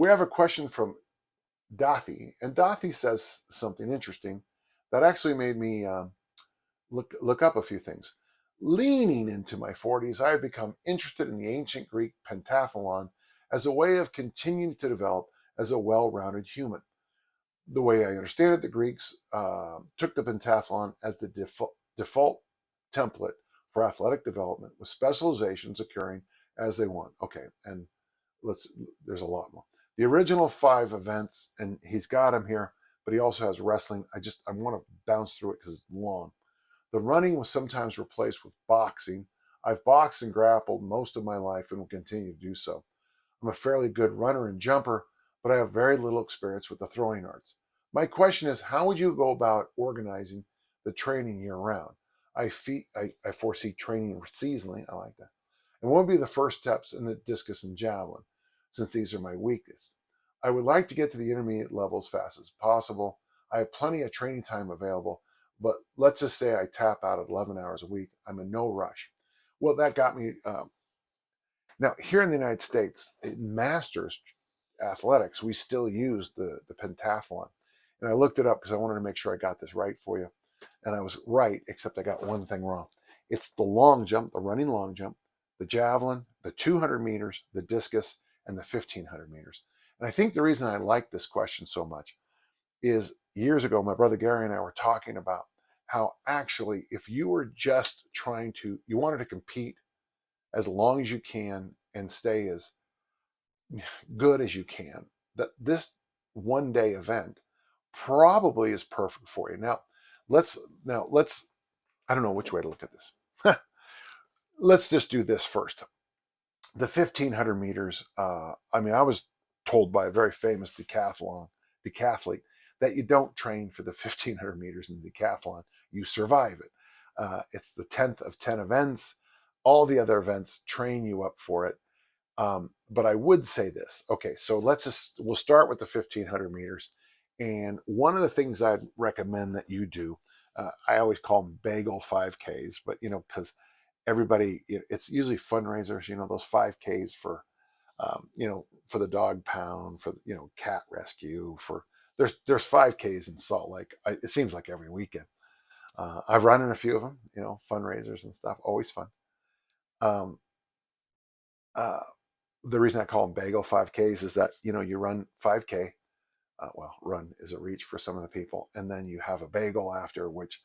We have a question from Dathi, and Dathi says something interesting that actually made me look up a few things. Leaning into my 40s, I have become interested in the ancient Greek pentathlon as a way of continuing to develop as a well-rounded human. The way I understand it, the Greeks took the pentathlon as the default template for athletic development, with specializations occurring as they want. Okay, and there's a lot more. The original 5 events, and he's got them here, but he also has wrestling. I want to bounce through it because it's long. The running was sometimes replaced with boxing. I've boxed and grappled most of my life and will continue to do so. I'm a fairly good runner and jumper, but I have very little experience with the throwing arts. My question is, how would you go about organizing the training year round? I foresee training seasonally. I like that. And what would be the first steps in the discus and javelin, since these are my weakest? I would like to get to the intermediate level as fast as possible. I have plenty of training time available, but let's just say I tap out at 11 hours a week. I'm in no rush. Well, that got me. Now, here in the United States, in masters athletics, we still use the pentathlon. And I looked it up because I wanted to make sure I got this right for you. And I was right, except I got one thing wrong. It's the long jump, the running long jump, the javelin, the 200 meters, the discus, and the 1500 meters. And I think the reason I like this question so much is years ago, my brother Gary and I were talking about how actually, if you were just you wanted to compete as long as you can and stay as good as you can, that this one day event probably is perfect for you. Now let's I don't know which way to look at this. Let's just do this first. The 1500 meters, I was told by a very famous decathlete, that you don't train for the 1500 meters in the decathlon, you survive it. It's the 10th of 10 events. All the other events train you up for it. But I would say this. Okay, so we'll start with the 1500 meters. And one of the things I'd recommend that you do, I always call them Bagel 5Ks, but because everybody, it's usually fundraisers, those 5Ks for, for the dog pound, for, cat rescue, there's 5Ks in Salt Lake. It seems like every weekend. I've run in a few of them, fundraisers and stuff, always fun. The reason I call them Bagel 5Ks is that, you run 5K, run is a reach for some of the people, and then you have a bagel after, which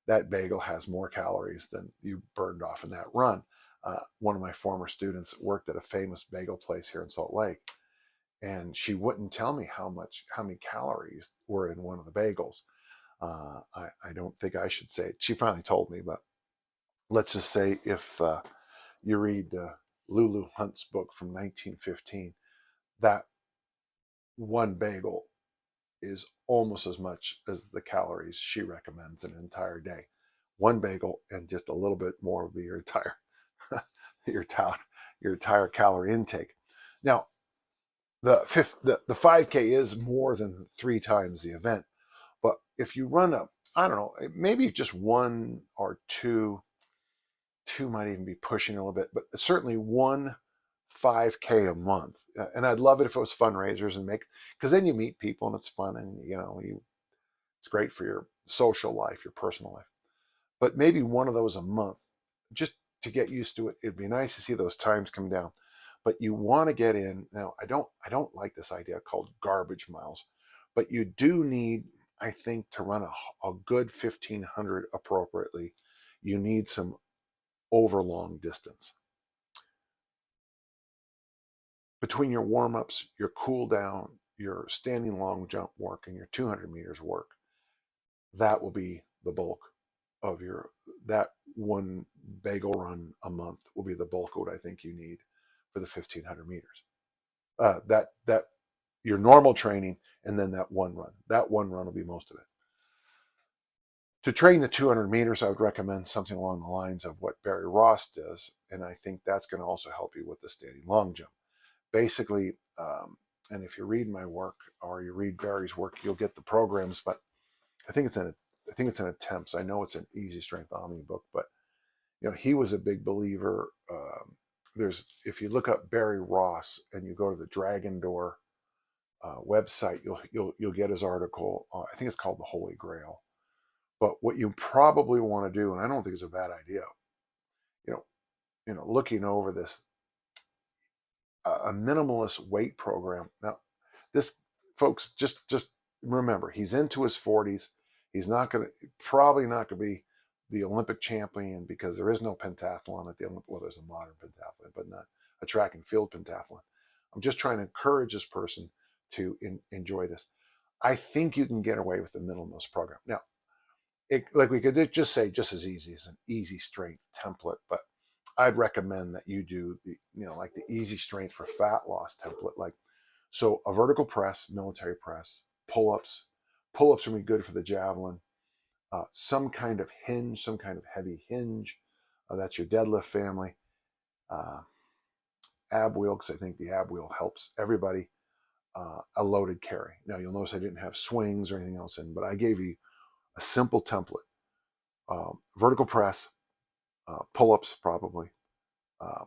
that bagel has more calories than you burned off in that run. One of my former students worked at a famous bagel place here in Salt Lake, and she wouldn't tell me how many calories were in one of the bagels. I don't think I should say it. She finally told me, but let's just say if you read Lulu Hunt's book from 1915, that one bagel is almost as much as the calories she recommends an entire day. One bagel and just a little bit more will be your entire your entire calorie intake. Now, the 5K is more than 3 times the event, but if you run up, I don't know, maybe just 1 or 2 might even be pushing a little bit, but certainly 1 5K a month. And I'd love it if it was fundraisers because then you meet people and it's fun, and it's great for your social life, your personal life. But maybe 1 of those a month, just to get used to it. It'd be nice to see those times come down. But you want to get in. Now, I don't like this idea called garbage miles, but you do need, I think, to run a good 1500 appropriately, you need some overlong distance. Between your warm-ups, your cool down, your standing long jump work, and your 200 meters work, that will be the bulk of that one bagel run a month will be the bulk of what I think you need for the 1500 meters. That your normal training, and then that one run will be most of it. To train the 200 meters, I would recommend something along the lines of what Barry Ross does, and I think that's going to also help you with the standing long jump. Basically, and if you read my work or you read Barry's work, you'll get the programs. But I think it's in attempts. I know it's an Easy Strength Omni book, but he was a big believer. If you look up Barry Ross and you go to the Dragon Door website, you'll get his article. I think it's called The Holy Grail. But what you probably want to do, and I don't think it's a bad idea, you know, looking over this, a minimalist weight program. Now, this, folks, just remember, he's into his 40s. He's probably not going to be the Olympic champion because there is no pentathlon at the Olympic. Well, there's a modern pentathlon, but not a track and field pentathlon. I'm just trying to encourage this person to enjoy this. I think you can get away with the minimalist program. Now, like we could just say just as easy as an easy strength template, but I'd recommend that you do the, like the easy strength for fat loss template. Like, so a vertical press, military press, pull-ups. Pull-ups are going to be good for the javelin. Some kind of hinge, some kind of heavy hinge. That's your deadlift family. Ab wheel, because I think the ab wheel helps everybody. A loaded carry. Now you'll notice I didn't have swings or anything else in, but I gave you a simple template. Vertical press, pull-ups probably,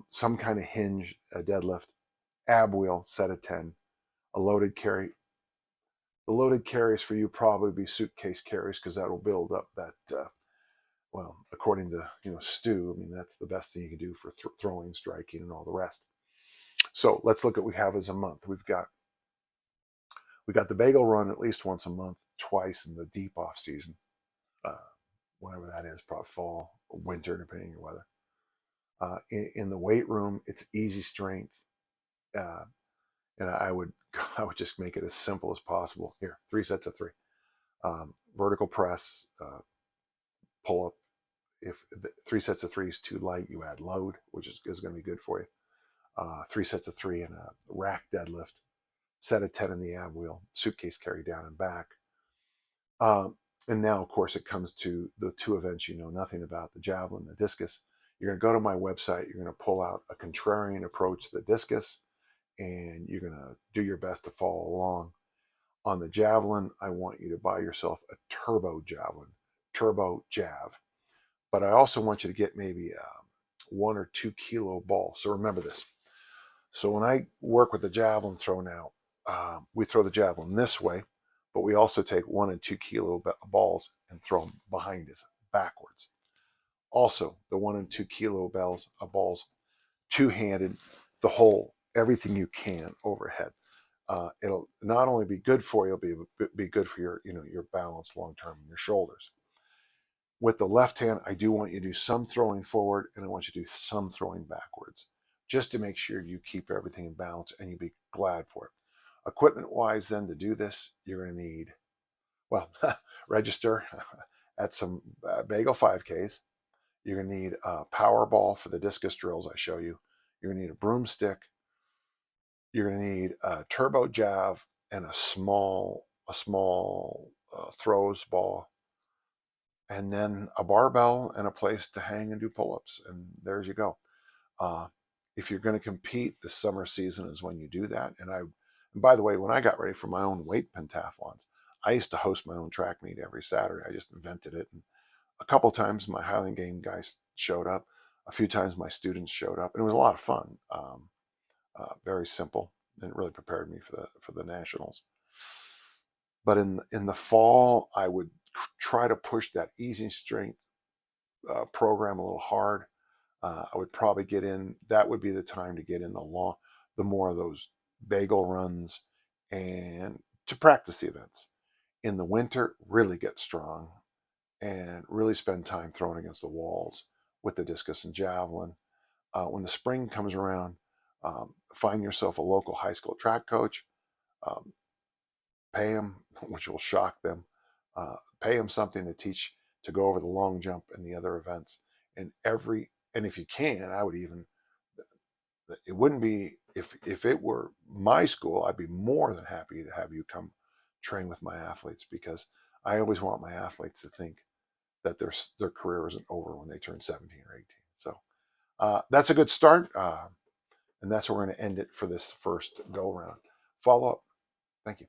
some kind of hinge, a deadlift, ab wheel, set of 10, a loaded carry. The loaded carries for you probably be suitcase carries because that'll build up that, well, according to Stu, I mean, that's the best thing you can do for throwing, striking, and all the rest. So let's look at what we have as a month. We got the Bagel run at least once a month, twice in the deep off season, whenever that is, probably fall or winter, depending on your weather. In the weight room, it's easy strength, and I would just make it as simple as possible. Here, 3 sets of 3. Vertical press, pull up. If 3 sets of 3 is too light, you add load, which is going to be good for you. 3 sets of 3 and a rack deadlift, set of 10 in the ab wheel, suitcase carry down and back. And now, of course, it comes to the 2 events you know nothing about, the javelin, the discus. You're going to go to my website. You're going to pull out a contrarian approach to the discus, and you're going to do your best to follow along. On the javelin, I want you to buy yourself a turbo javelin, turbo jav. But I also want you to get maybe a 1 or 2 kilo ball. So remember this. So when I work with the javelin throw now, we throw the javelin this way, but we also take 1 and 2 kilo balls and throw them behind us, backwards. Also, the 1 and 2 kilo balls, two-handed, the whole, everything you can overhead. It'll not only be good for you, it'll be good for your balance long term in your shoulders. With the left hand, I do want you to do some throwing forward, and I want you to do some throwing backwards, just to make sure you keep everything in balance, and you'll be glad for it. Equipment-wise, then, to do this, you're going to need, well, register at some Bagel 5Ks. You're going to need a power ball for the discus drills I show you. You're going to need a broomstick. You're going to need a turbo jav and a small throws ball, and then a barbell and a place to hang and do pull-ups. And there you go. If you're going to compete, the summer season is when you do that. And by the way, when I got ready for my own weight pentathlons, I used to host my own track meet every Saturday. I just invented it. And a couple times my Highland Game guys showed up. A few times my students showed up, and it was a lot of fun. Very simple, and it really prepared me for the nationals. But in the fall, I would try to push that easy strength program a little hard. I would probably get in. That would be the time to get in the more of those Bagel runs, and to practice the events. In the winter, really get strong and really spend time throwing against the walls with the discus and javelin. When the spring comes around, find yourself a local high school track coach. Pay them, which will shock them. Pay them something to go over the long jump and the other events. And if you can, I would even, it wouldn't be, if it were my school, I'd be more than happy to have you come train with my athletes, because I always want my athletes to think that their career isn't over when they turn 17 or 18. So that's a good start. And that's where we're going to end it for this first go round. Follow up. Thank you.